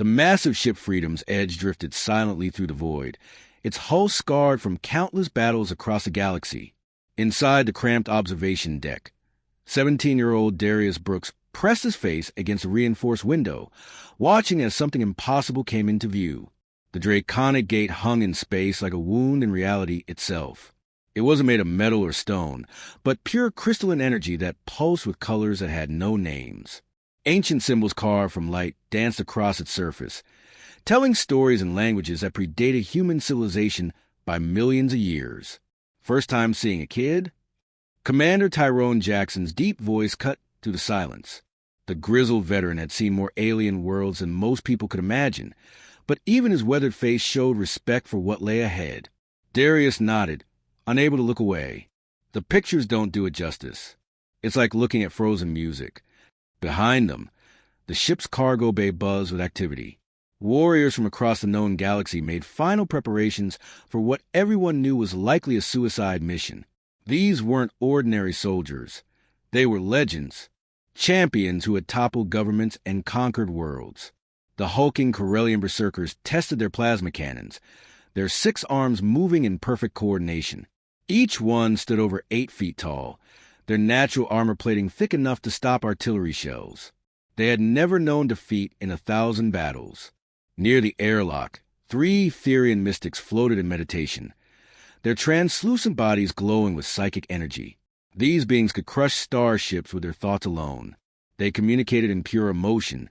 The massive ship Freedom's edge drifted silently through the void, its hull scarred from countless battles across the galaxy. Inside the cramped observation deck, 17-year-old Darius Brooks pressed his face against a reinforced window, watching as something impossible came into view. The draconic gate hung in space like a wound in reality itself. It wasn't made of metal or stone, but pure crystalline energy that pulsed with colors that had no names. Ancient symbols carved from light danced across its surface, telling stories in languages that predated human civilization by millions of years. First time seeing a kid? Commander Tyrone Jackson's deep voice cut through the silence. The grizzled veteran had seen more alien worlds than most people could imagine, but even his weathered face showed respect for what lay ahead. Darius nodded, unable to look away. The pictures don't do it justice. It's like looking at frozen music. Behind them, the ship's cargo bay buzzed with activity. Warriors from across the known galaxy made final preparations for what everyone knew was likely a suicide mission. These weren't ordinary soldiers. They were legends, champions who had toppled governments and conquered worlds. The hulking Corellian berserkers tested their plasma cannons, their 6 arms moving in perfect coordination. Each one stood over 8 feet tall, their natural armor plating thick enough to stop artillery shells. They had never known defeat in 1,000 battles. Near the airlock, 3 Therian mystics floated in meditation, their translucent bodies glowing with psychic energy. These beings could crush starships with their thoughts alone. They communicated in pure emotion,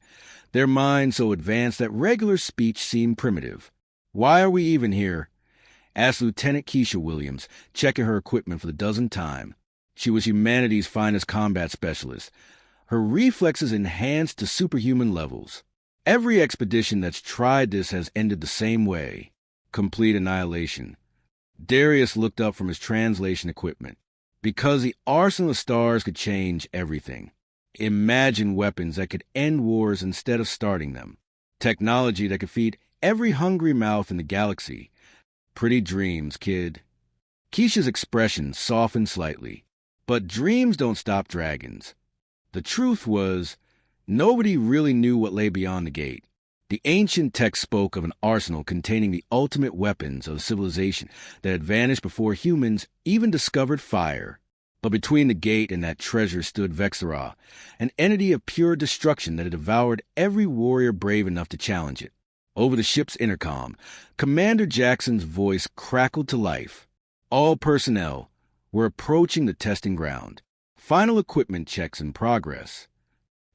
their minds so advanced that regular speech seemed primitive. "Why are we even here?" asked Lieutenant Keisha Williams, checking her equipment for the 10th time. She was humanity's finest combat specialist, her reflexes enhanced to superhuman levels. Every expedition that's tried this has ended the same way: complete annihilation. Darius looked up from his translation equipment. Because the arsenal of stars could change everything. Imagine weapons that could end wars instead of starting them. Technology that could feed every hungry mouth in the galaxy. Pretty dreams, kid. Keisha's expression softened slightly. But dreams don't stop dragons. The truth was, nobody really knew what lay beyond the gate. The ancient text spoke of an arsenal containing the ultimate weapons of civilization that had vanished before humans even discovered fire. But between the gate and that treasure stood Vexthera, an entity of pure destruction that had devoured every warrior brave enough to challenge it. Over the ship's intercom, Commander Jackson's voice crackled to life. All personnel were approaching the testing ground. Final equipment checks in progress.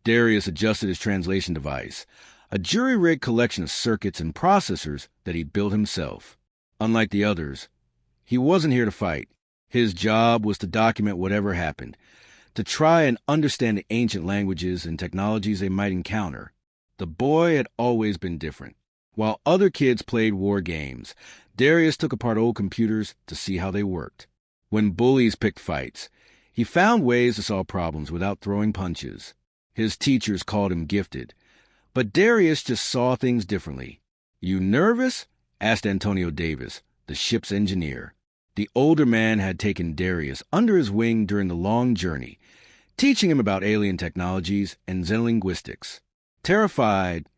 Darius adjusted his translation device, a jury-rigged collection of circuits and processors that he built himself. Unlike the others, he wasn't here to fight. His job was to document whatever happened, to try and understand the ancient languages and technologies they might encounter. The boy had always been different. While other kids played war games, Darius took apart old computers to see how they worked. When bullies picked fights, he found ways to solve problems without throwing punches. His teachers called him gifted, but Darius just saw things differently. "You nervous?" asked Antonio Davis, the ship's engineer. The older man had taken Darius under his wing during the long journey, teaching him about alien technologies and Zen linguistics. Terrified,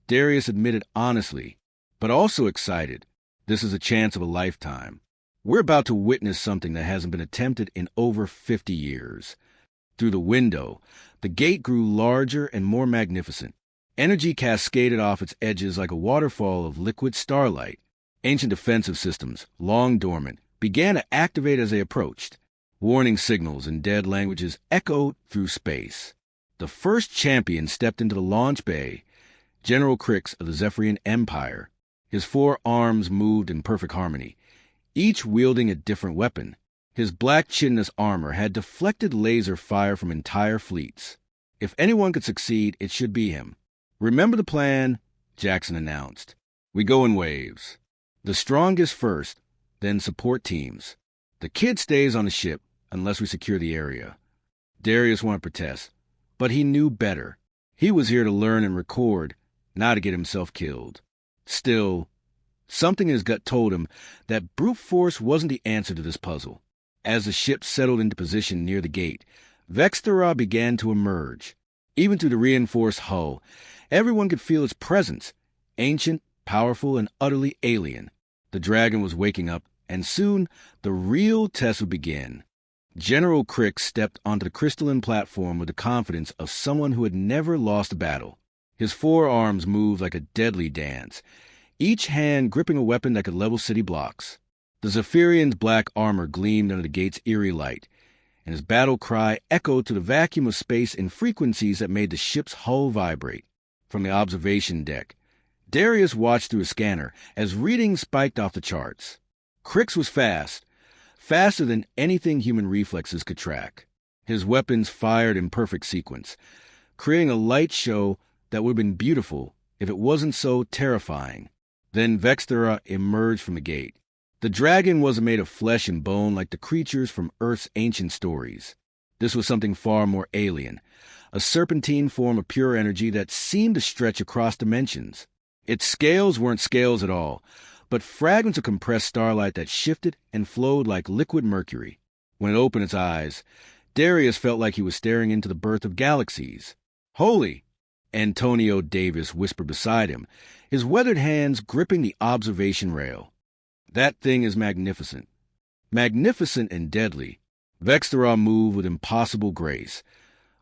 Darius admitted honestly, but also excited. This is a chance of a lifetime. We're about to witness something that hasn't been attempted in over 50 years. Through the window, the gate grew larger and more magnificent. Energy cascaded off its edges like a waterfall of liquid starlight. Ancient defensive systems, long dormant, began to activate as they approached. Warning signals in dead languages echoed through space. The first champion stepped into the launch bay, General Crix of the Zephyrian Empire. His 4 arms moved in perfect harmony, each wielding a different weapon. His black chitinous armor had deflected laser fire from entire fleets. If anyone could succeed, it should be him. "Remember the plan," Jackson announced. "We go in waves. The strongest first, then support teams. The kid stays on the ship unless we secure the area." Darius wanted to protest, but he knew better. He was here to learn and record, not to get himself killed. Still, something in his gut told him that brute force wasn't the answer to this puzzle. As the ship settled into position near the gate, Vexthera began to emerge. Even through the reinforced hull, everyone could feel its presence, Ancient, powerful, and utterly alien. The dragon was waking up, and soon the real test would begin. General Crick stepped onto the crystalline platform with the confidence of someone who had never lost a battle. His forearms moved like a deadly dance, each hand gripping a weapon that could level city blocks. The Zephyrian's black armor gleamed under the gate's eerie light, and his battle cry echoed to the vacuum of space in frequencies that made the ship's hull vibrate. From the observation deck, Darius watched through a scanner as readings spiked off the charts. Crick's was fast, faster than anything human reflexes could track. His weapons fired in perfect sequence, creating a light show that would have been beautiful if it wasn't so terrifying. Then Vexthera emerged from the gate. The dragon wasn't made of flesh and bone like the creatures from Earth's ancient stories. This was something far more alien, a serpentine form of pure energy that seemed to stretch across dimensions. Its scales weren't scales at all, but fragments of compressed starlight that shifted and flowed like liquid mercury. When it opened its eyes, Darius felt like he was staring into the birth of galaxies. "Holy!" Antonio Davis whispered beside him, his weathered hands gripping the observation rail. "That thing is magnificent. Magnificent and deadly." Vexthera moved with impossible grace,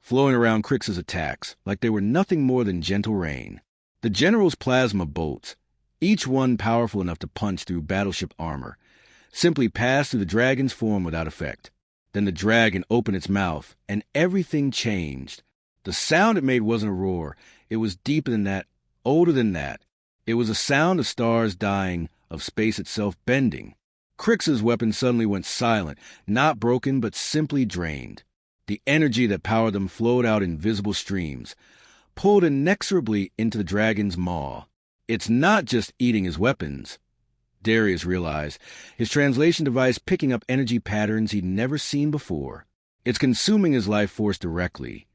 flowing around Crix's attacks like they were nothing more than gentle rain. The general's plasma bolts, each one powerful enough to punch through battleship armor, simply passed through the dragon's form without effect. Then the dragon opened its mouth, and everything changed. The sound it made wasn't a roar. It was deeper than that, older than that. It was a sound of stars dying, of space itself bending. Crix's weapon suddenly went silent, not broken, but simply drained. The energy that powered them flowed out in visible streams, pulled inexorably into the dragon's maw. It's not just eating his weapons, Darius realized, his translation device picking up energy patterns he'd never seen before. It's consuming his life force directly.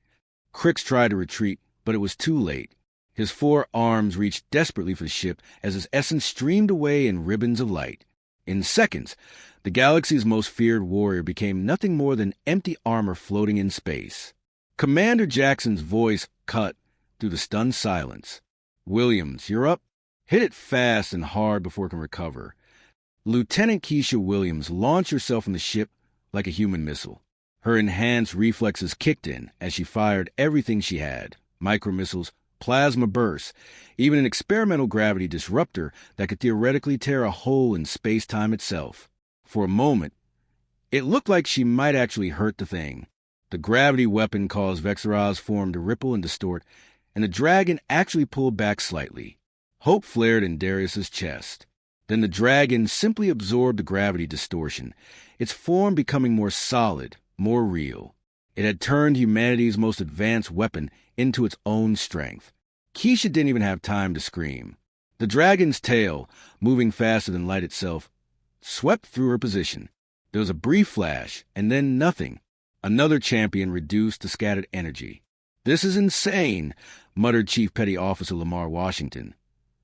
Crix tried to retreat, but it was too late. His four arms reached desperately for the ship as his essence streamed away in ribbons of light. In seconds, the galaxy's most feared warrior became nothing more than empty armor floating in space. Commander Jackson's voice cut through the stunned silence. "Williams, you're up. Hit it fast and hard before it can recover." Lieutenant Keisha Williams launched herself from the ship like a human missile. Her enhanced reflexes kicked in as she fired everything she had: micromissiles, plasma bursts, even an experimental gravity disruptor that could theoretically tear a hole in space-time itself. For a moment, it looked like she might actually hurt the thing. The gravity weapon caused Vexthera's form to ripple and distort, and the dragon actually pulled back slightly. Hope flared in Darius's chest. Then the dragon simply absorbed the gravity distortion, its form becoming more solid, more real. It had turned humanity's most advanced weapon into its own strength. Keisha didn't even have time to scream. The dragon's tail, moving faster than light itself, swept through her position. There was a brief flash, and then nothing. Another champion reduced to scattered energy. "This is insane," muttered Chief Petty Officer Lamar Washington,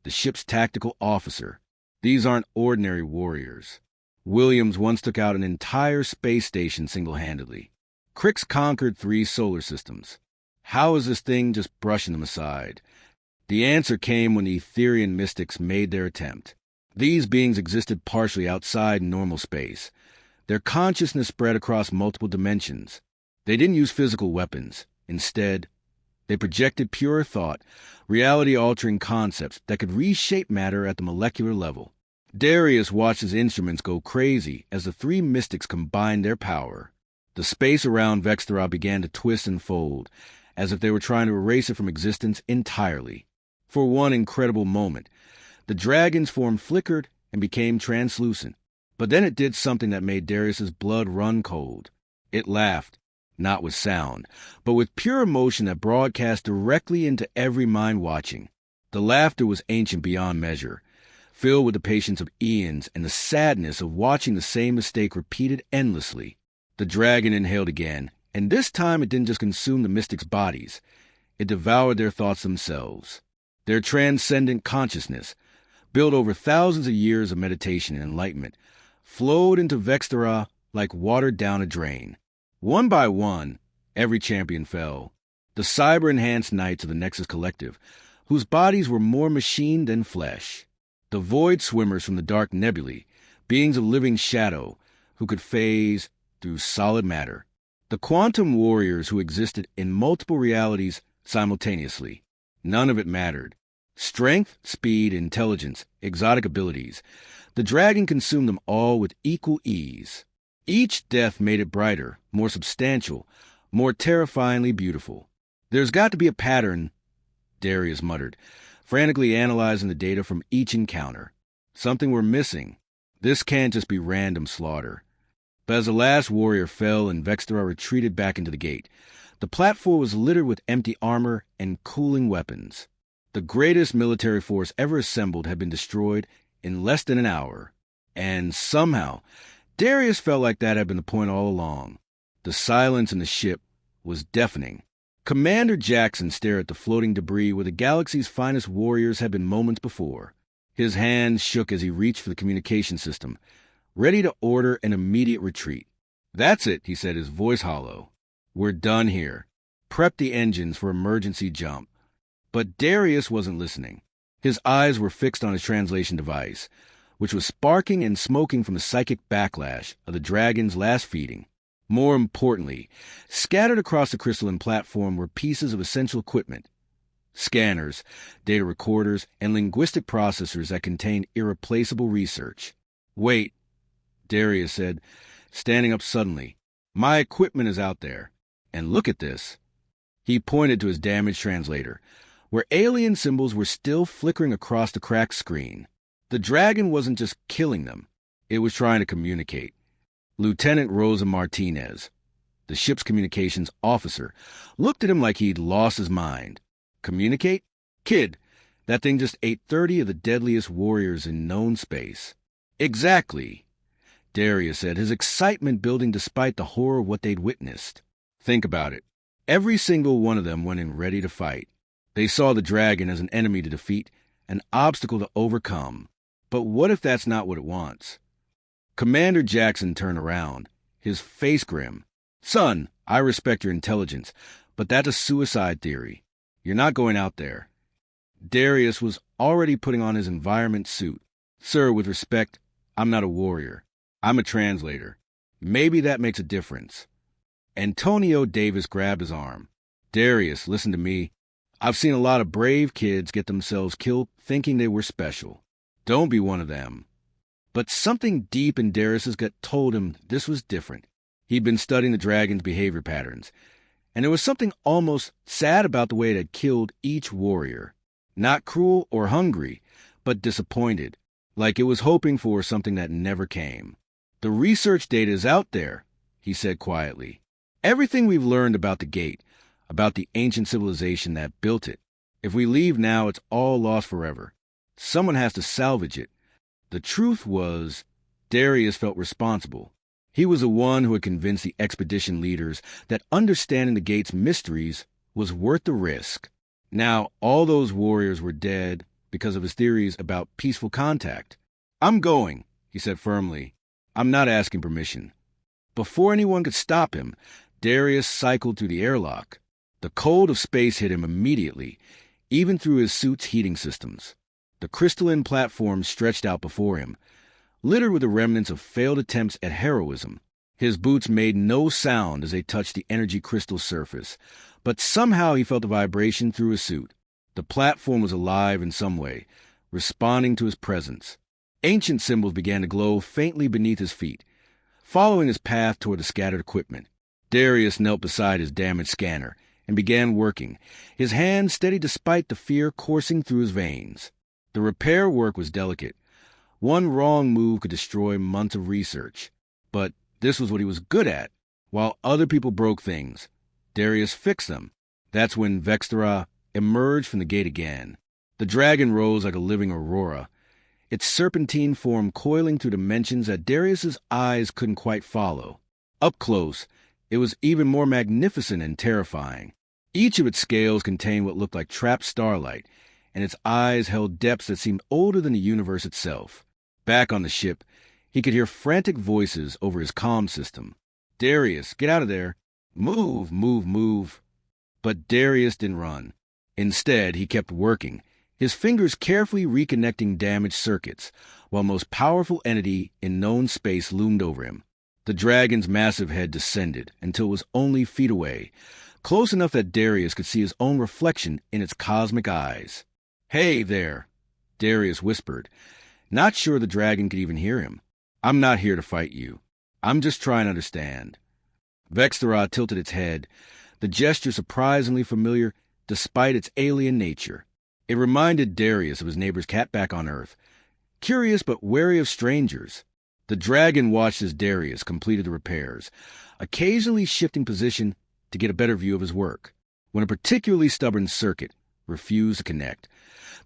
the ship's tactical officer. "These aren't ordinary warriors." Williams once took out an entire space station single-handedly. Crix conquered 3 solar systems. How is this thing just brushing them aside? The answer came when the Etherian mystics made their attempt. These beings existed partially outside normal space. Their consciousness spread across multiple dimensions. They didn't use physical weapons. Instead, they projected pure thought, reality-altering concepts that could reshape matter at the molecular level. Darius watched his instruments go crazy as the 3 mystics combined their power. The space around Vexthera began to twist and fold, as if they were trying to erase it from existence entirely. For one incredible moment, the dragon's form flickered and became translucent. But then it did something that made Darius's blood run cold. It laughed, not with sound, but with pure emotion that broadcast directly into every mind watching. The laughter was ancient beyond measure, filled with the patience of eons and the sadness of watching the same mistake repeated endlessly. The dragon inhaled again, and this time it didn't just consume the mystics' bodies. It devoured their thoughts themselves. Their transcendent consciousness, built over thousands of years of meditation and enlightenment, flowed into Vexthera like water down a drain. One by one, every champion fell. The cyber-enhanced knights of the Nexus Collective, whose bodies were more machine than flesh. The void swimmers from the dark nebulae, beings of living shadow, who could phase through solid matter. The quantum warriors who existed in multiple realities simultaneously. None of it mattered. Strength, speed, intelligence, exotic abilities. The dragon consumed them all with equal ease. Each death made it brighter, more substantial, more terrifyingly beautiful. There's got to be a pattern, Darius muttered, frantically analyzing the data from each encounter. Something we're missing. This can't just be random slaughter. But as the last warrior fell and Vextra retreated back into the gate, the platform was littered with empty armor and cooling weapons. The greatest military force ever assembled had been destroyed in less than an hour. And somehow, Darius felt like that had been the point all along. The silence in the ship was deafening. Commander Jackson stared at the floating debris where the galaxy's finest warriors had been moments before. His hands shook as he reached for the communication system, ready to order an immediate retreat. "That's it," he said, his voice hollow. "We're done here. Prep the engines for emergency jump." But Darius wasn't listening. His eyes were fixed on his translation device, which was sparking and smoking from the psychic backlash of the dragon's last feeding. More importantly, scattered across the crystalline platform were pieces of essential equipment. Scanners, data recorders, and linguistic processors that contained irreplaceable research. "Wait," Darius said, standing up suddenly. "My equipment is out there. And look at this." He pointed to his damaged translator, where alien symbols were still flickering across the cracked screen. The dragon wasn't just killing them. It was trying to communicate. Lieutenant Rosa Martinez, the ship's communications officer, looked at him like he'd lost his mind. Communicate? Kid, that thing just ate 30 of the deadliest warriors in known space. Exactly, Darius said, his excitement building despite the horror of what they'd witnessed. Think about it. Every single one of them went in ready to fight. They saw the dragon as an enemy to defeat, an obstacle to overcome. But what if that's not what it wants? Commander Jackson turned around, his face grim. "Son, I respect your intelligence, but that's a suicide theory. You're not going out there." Darius was already putting on his environment suit. "Sir, with respect, I'm not a warrior. I'm a translator. Maybe that makes a difference." Antonio Davis grabbed his arm. "Darius, listen to me. I've seen a lot of brave kids get themselves killed thinking they were special. Don't be one of them." But something deep in Darius's gut told him this was different. He'd been studying the dragon's behavior patterns, and there was something almost sad about the way it had killed each warrior. Not cruel or hungry, but disappointed, like it was hoping for something that never came. "The research data is out there," he said quietly. "Everything we've learned about the gate, about the ancient civilization that built it. If we leave now, it's all lost forever. Someone has to salvage it." The truth was, Darius felt responsible. He was the one who had convinced the expedition leaders that understanding the gate's mysteries was worth the risk. Now, all those warriors were dead because of his theories about peaceful contact. "I'm going," he said firmly. "I'm not asking permission." Before anyone could stop him, Darius cycled through the airlock. The cold of space hit him immediately, even through his suit's heating systems. The crystalline platform stretched out before him, littered with the remnants of failed attempts at heroism. His boots made no sound as they touched the energy crystal surface, but somehow he felt the vibration through his suit. The platform was alive in some way, responding to his presence. Ancient symbols began to glow faintly beneath his feet, following his path toward the scattered equipment. Darius knelt beside his damaged scanner and began working, his hands steady despite the fear coursing through his veins. The repair work was delicate. One wrong move could destroy months of research. But this was what he was good at. While other people broke things, Darius fixed them. That's when Vextra emerged from the gate again. The dragon rose like a living aurora, its serpentine form coiling through dimensions that Darius's eyes couldn't quite follow. Up close, it was even more magnificent and terrifying. Each of its scales contained what looked like trapped starlight, and its eyes held depths that seemed older than the universe itself. Back on the ship, he could hear frantic voices over his comm system. "Darius, get out of there. Move, move, move." But Darius didn't run. Instead, he kept working, his fingers carefully reconnecting damaged circuits, while most powerful entity in known space loomed over him. The dragon's massive head descended until it was only feet away, close enough that Darius could see his own reflection in its cosmic eyes. "Hey there," Darius whispered, not sure the dragon could even hear him. "I'm not here to fight you. I'm just trying to understand." Vexthera tilted its head, the gesture surprisingly familiar despite its alien nature. It reminded Darius of his neighbor's cat back on Earth, curious but wary of strangers. The dragon watched as Darius completed the repairs, occasionally shifting position to get a better view of his work. When a particularly stubborn circuit refused to connect,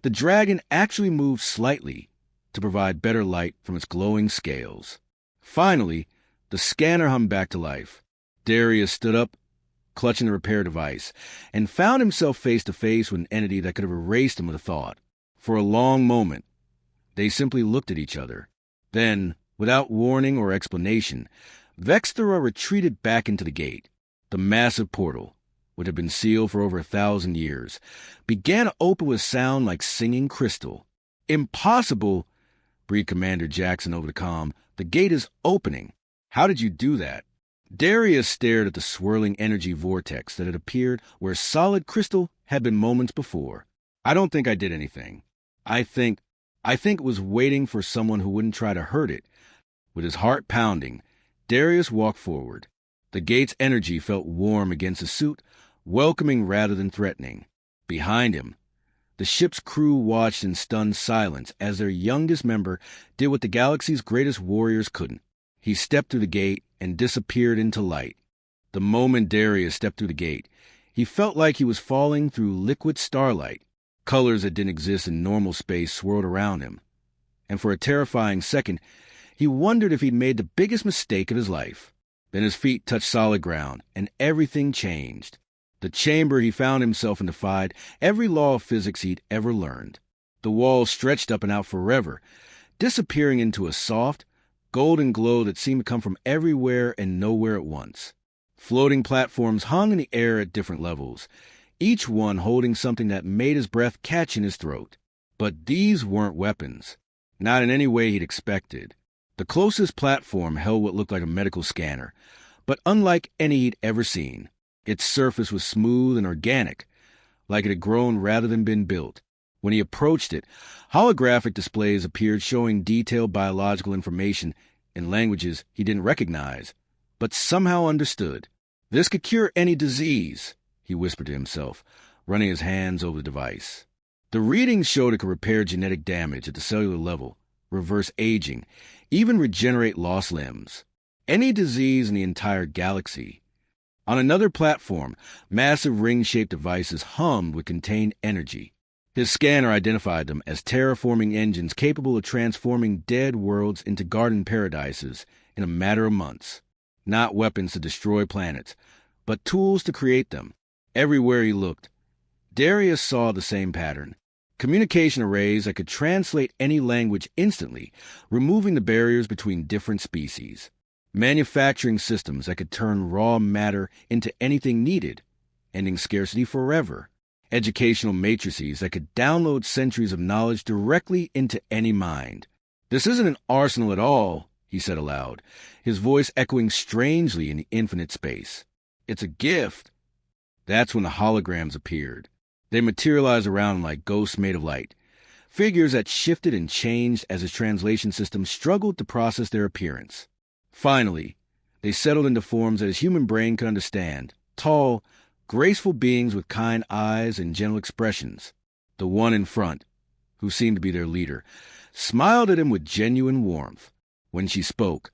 the dragon actually moved slightly to provide better light from its glowing scales. Finally, the scanner hummed back to life. Darius stood up, clutching the repair device, and found himself face to face with an entity that could have erased him with a thought. For a long moment, they simply looked at each other. Then, without warning or explanation, Vexthera retreated back into the gate. The massive portal, which had been sealed for over 1,000 years, began to open with sound like singing crystal. "Impossible!" breathed Commander Jackson over the comm. "The gate is opening. How did you do that?" Darius stared at the swirling energy vortex that had appeared where solid crystal had been moments before. "I don't think I did anything. I think it was waiting for someone who wouldn't try to hurt it." With his heart pounding, Darius walked forward. The gate's energy felt warm against his suit, welcoming rather than threatening. Behind him, the ship's crew watched in stunned silence as their youngest member did what the galaxy's greatest warriors couldn't. He stepped through the gate and disappeared into light. The moment Darius stepped through the gate, he felt like he was falling through liquid starlight. Colors that didn't exist in normal space swirled around him. And for a terrifying second, he wondered if he'd made the biggest mistake of his life. Then his feet touched solid ground, and everything changed. The chamber he found himself in defied every law of physics he'd ever learned. The walls stretched up and out forever, disappearing into a soft, golden glow that seemed to come from everywhere and nowhere at once. Floating platforms hung in the air at different levels, each one holding something that made his breath catch in his throat. But these weren't weapons, not in any way he'd expected. The closest platform held what looked like a medical scanner, but unlike any he'd ever seen. Its surface was smooth and organic, like it had grown rather than been built. When he approached it, holographic displays appeared showing detailed biological information in languages he didn't recognize, but somehow understood. "This could cure any disease," he whispered to himself, running his hands over the device. The readings showed it could repair genetic damage at the cellular level, reverse aging, even regenerate lost limbs. Any disease in the entire galaxy. On another platform, massive ring-shaped devices hummed with contained energy. His scanner identified them as terraforming engines capable of transforming dead worlds into garden paradises in a matter of months. Not weapons to destroy planets, but tools to create them. Everywhere he looked, Darius saw the same pattern. Communication arrays that could translate any language instantly, removing the barriers between different species. Manufacturing systems that could turn raw matter into anything needed, ending scarcity forever. Educational matrices that could download centuries of knowledge directly into any mind. "This isn't an arsenal at all," he said aloud, his voice echoing strangely in the infinite space. "It's a gift." That's when the holograms appeared. They materialized around him like ghosts made of light, figures that shifted and changed as his translation system struggled to process their appearance. Finally, they settled into forms that his human brain could understand, tall, graceful beings with kind eyes and gentle expressions. The one in front, who seemed to be their leader, smiled at him with genuine warmth. When she spoke,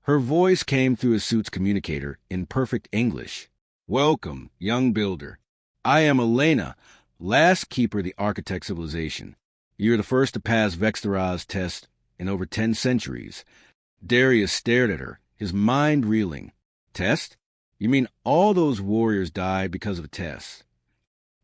her voice came through his suit's communicator in perfect English. "Welcome, young builder. I am Elena, last keeper of the Architect civilization. You're the first to pass Vexthera's test in over 10 centuries. Darius stared at her, his mind reeling. "Test? You mean all those warriors died because of a test?"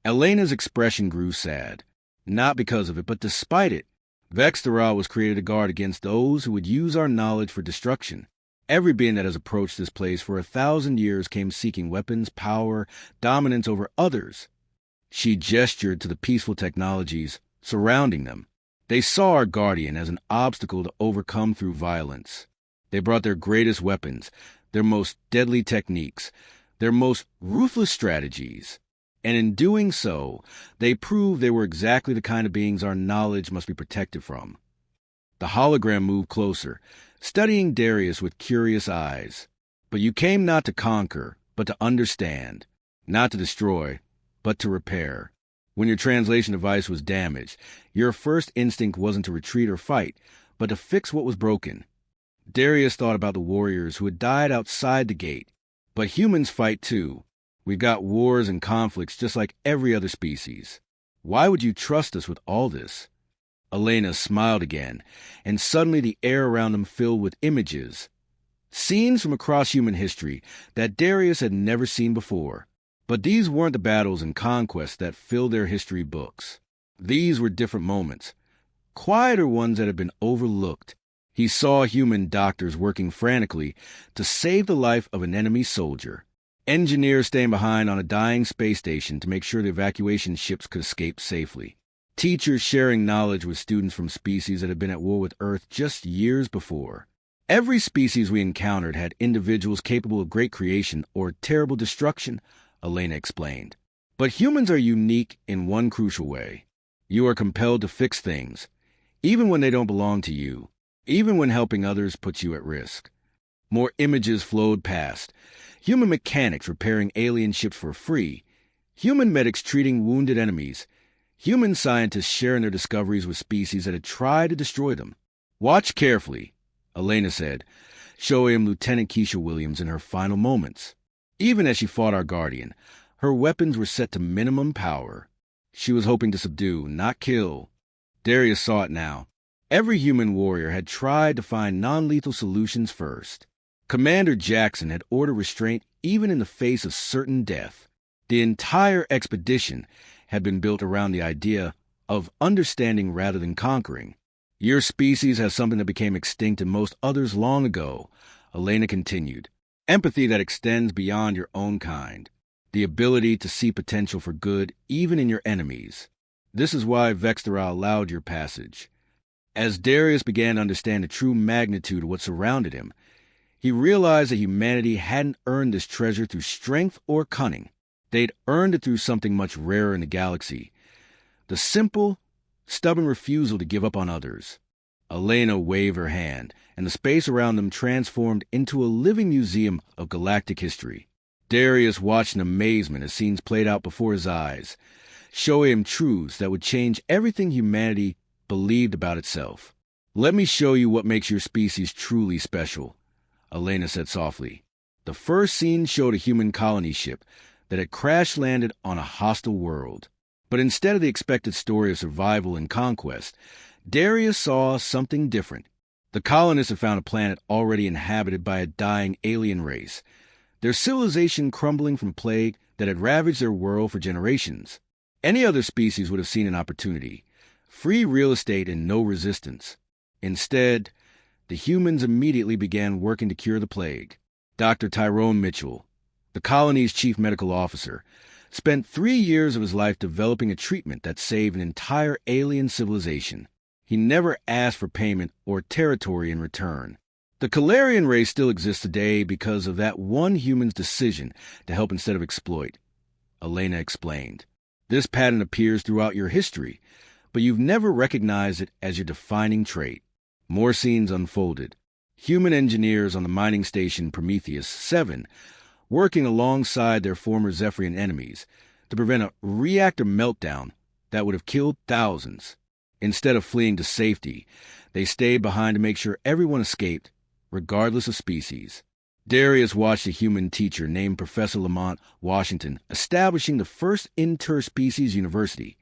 Elena's expression grew sad. Not because of it, but despite it. Vexthera was created to guard against those who would use our knowledge for destruction. Every being that has approached this place for 1,000 years came seeking weapons, power, dominance over others. She gestured to the peaceful technologies surrounding them. They saw our guardian as an obstacle to overcome through violence. They brought their greatest weapons, their most deadly techniques, their most ruthless strategies. And in doing so, they proved they were exactly the kind of beings our knowledge must be protected from. The hologram moved closer, studying Darius with curious eyes. But you came not to conquer, but to understand. Not to destroy, but to repair. When your translation device was damaged, your first instinct wasn't to retreat or fight, but to fix what was broken. Darius thought about the warriors who had died outside the gate. But humans fight too. We've got wars and conflicts just like every other species. Why would you trust us with all this? Elena smiled again, and suddenly the air around them filled with images. Scenes from across human history that Darius had never seen before. But these weren't the battles and conquests that filled their history books. These were different moments, quieter ones that had been overlooked. He saw human doctors working frantically to save the life of an enemy soldier. Engineers staying behind on a dying space station to make sure the evacuation ships could escape safely. Teachers sharing knowledge with students from species that had been at war with Earth just years before. Every species we encountered had individuals capable of great creation or terrible destruction, Elena explained. But humans are unique in one crucial way. You are compelled to fix things, even when they don't belong to you, even when helping others puts you at risk. More images flowed past. Human mechanics repairing alien ships for free. Human medics treating wounded enemies. Human scientists sharing their discoveries with species that had tried to destroy them. Watch carefully, Elena said, showing him Lieutenant Keisha Williams in her final moments. Even as she fought our guardian, her weapons were set to minimum power. She was hoping to subdue, not kill. Darius saw it now. Every human warrior had tried to find non-lethal solutions first. Commander Jackson had ordered restraint even in the face of certain death. The entire expedition had been built around the idea of understanding rather than conquering. Your species has something that became extinct in most others long ago, Elena continued. Empathy that extends beyond your own kind. The ability to see potential for good even in your enemies. This is why Vextera allowed your passage. As Darius began to understand the true magnitude of what surrounded him, he realized that humanity hadn't earned this treasure through strength or cunning. They'd earned it through something much rarer in the galaxy. The simple, stubborn refusal to give up on others. Elena waved her hand, and the space around them transformed into a living museum of galactic history. Darius watched in amazement as scenes played out before his eyes, showing him truths that would change everything humanity believed about itself. Let me show you what makes your species truly special, Elena said softly. The first scene showed a human colony ship that had crash-landed on a hostile world. But instead of the expected story of survival and conquest, Darius saw something different. The colonists had found a planet already inhabited by a dying alien race, their civilization crumbling from plague that had ravaged their world for generations. Any other species would have seen an opportunity, free real estate and no resistance. Instead, the humans immediately began working to cure the plague. Dr. Tyrone Mitchell, the colony's chief medical officer, spent 3 years of his life developing a treatment that saved an entire alien civilization. He never asked for payment or territory in return. The Calarian race still exists today because of that one human's decision to help instead of exploit, Elena explained. This pattern appears throughout your history, but you've never recognized it as your defining trait. More scenes unfolded. Human engineers on the mining station Prometheus 7 working alongside their former Zephyrian enemies to prevent a reactor meltdown that would have killed thousands. Instead of fleeing to safety, they stayed behind to make sure everyone escaped, regardless of species. Darius watched a human teacher named Professor Lamont Washington establishing the first interspecies university,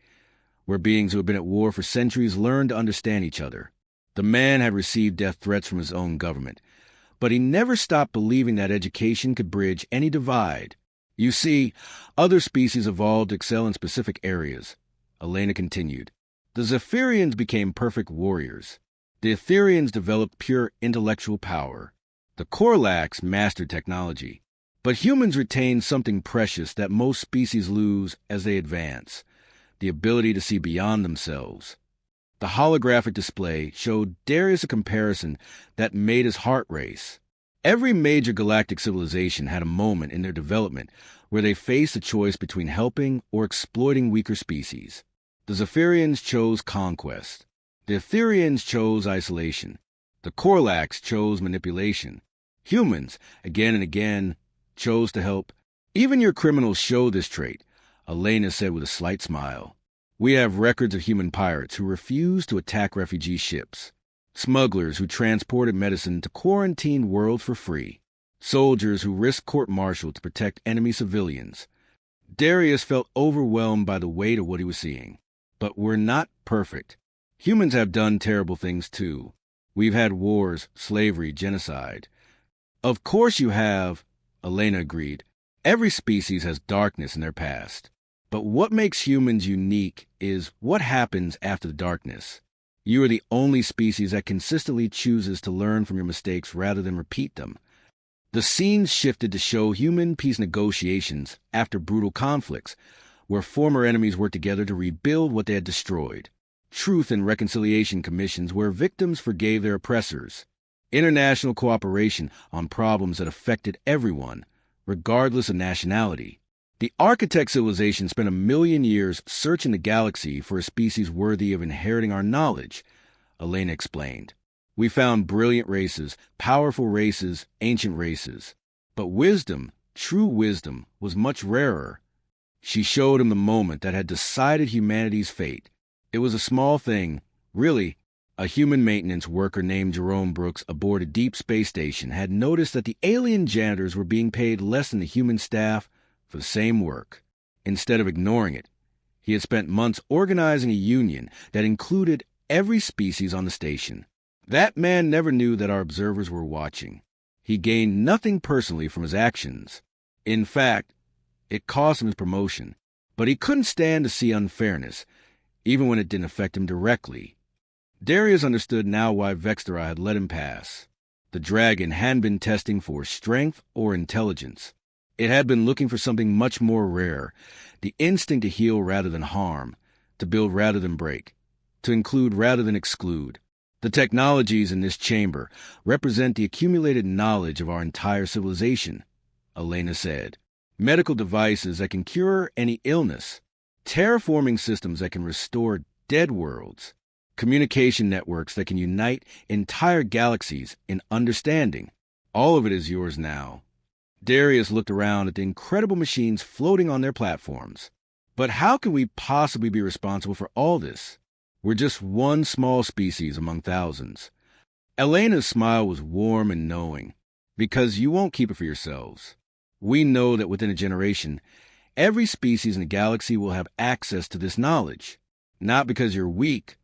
where beings who had been at war for centuries learned to understand each other. The man had received death threats from his own government, but he never stopped believing that education could bridge any divide. You see, other species evolved to excel in specific areas, Elena continued. The Zephyrians became perfect warriors. The Etherians developed pure intellectual power. The Korlax mastered technology. But humans retain something precious that most species lose as they advance: the ability to see beyond themselves. The holographic display showed Darius a comparison that made his heart race. Every major galactic civilization had a moment in their development where they faced a choice between helping or exploiting weaker species. The Zephyrians chose conquest. The Etherians chose isolation. The Korlax chose manipulation. Humans, again and again, chose to help. Even your criminals show this trait, Elena said with a slight smile. We have records of human pirates who refused to attack refugee ships, smugglers who transported medicine to quarantine world for free, soldiers who risked court-martial to protect enemy civilians. Darius felt overwhelmed by the weight of what he was seeing. But we're not perfect. Humans have done terrible things too. We've had wars, slavery, genocide. Of course you have, Elena agreed. Every species has darkness in their past. But what makes humans unique is what happens after the darkness. You are the only species that consistently chooses to learn from your mistakes rather than repeat them. The scenes shifted to show human peace negotiations after brutal conflicts, where former enemies worked together to rebuild what they had destroyed. Truth and reconciliation commissions where victims forgave their oppressors. International cooperation on problems that affected everyone, regardless of nationality. The architect civilization spent 1,000,000 years searching the galaxy for a species worthy of inheriting our knowledge, Elena explained. We found brilliant races, powerful races, ancient races. But wisdom, true wisdom, was much rarer. She showed him the moment that had decided humanity's fate. It was a small thing, really. A human maintenance worker named Jerome Brooks aboard a deep space station had noticed that the alien janitors were being paid less than the human staff for the same work. Instead of ignoring it, he had spent months organizing a union that included every species on the station. That man never knew that our observers were watching. He gained nothing personally from his actions. In fact, it cost him his promotion. But he couldn't stand to see unfairness, even when it didn't affect him directly. Darius understood now why Vextera had let him pass. The dragon hadn't been testing for strength or intelligence. It had been looking for something much more rare, the instinct to heal rather than harm, to build rather than break, to include rather than exclude. The technologies in this chamber represent the accumulated knowledge of our entire civilization, Elena said. Medical devices that can cure any illness, terraforming systems that can restore dead worlds, communication networks that can unite entire galaxies in understanding. All of it is yours now. Darius looked around at the incredible machines floating on their platforms. But how can we possibly be responsible for all this? We're just one small species among thousands. Elena's smile was warm and knowing, because you won't keep it for yourselves. We know that within a generation, every species in the galaxy will have access to this knowledge, not because you're weak,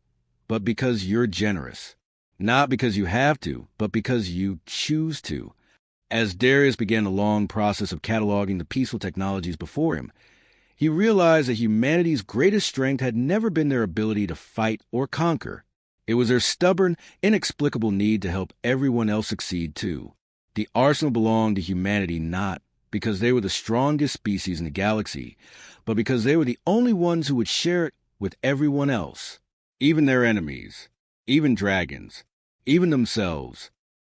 but because you're generous. Not because you have to, but because you choose to. As Darius began the long process of cataloging the peaceful technologies before him, he realized that humanity's greatest strength had never been their ability to fight or conquer. It was their stubborn, inexplicable need to help everyone else succeed too. The arsenal belonged to humanity not because they were the strongest species in the galaxy, but because they were the only ones who would share it with everyone else. Even their enemies, even dragons, even themselves.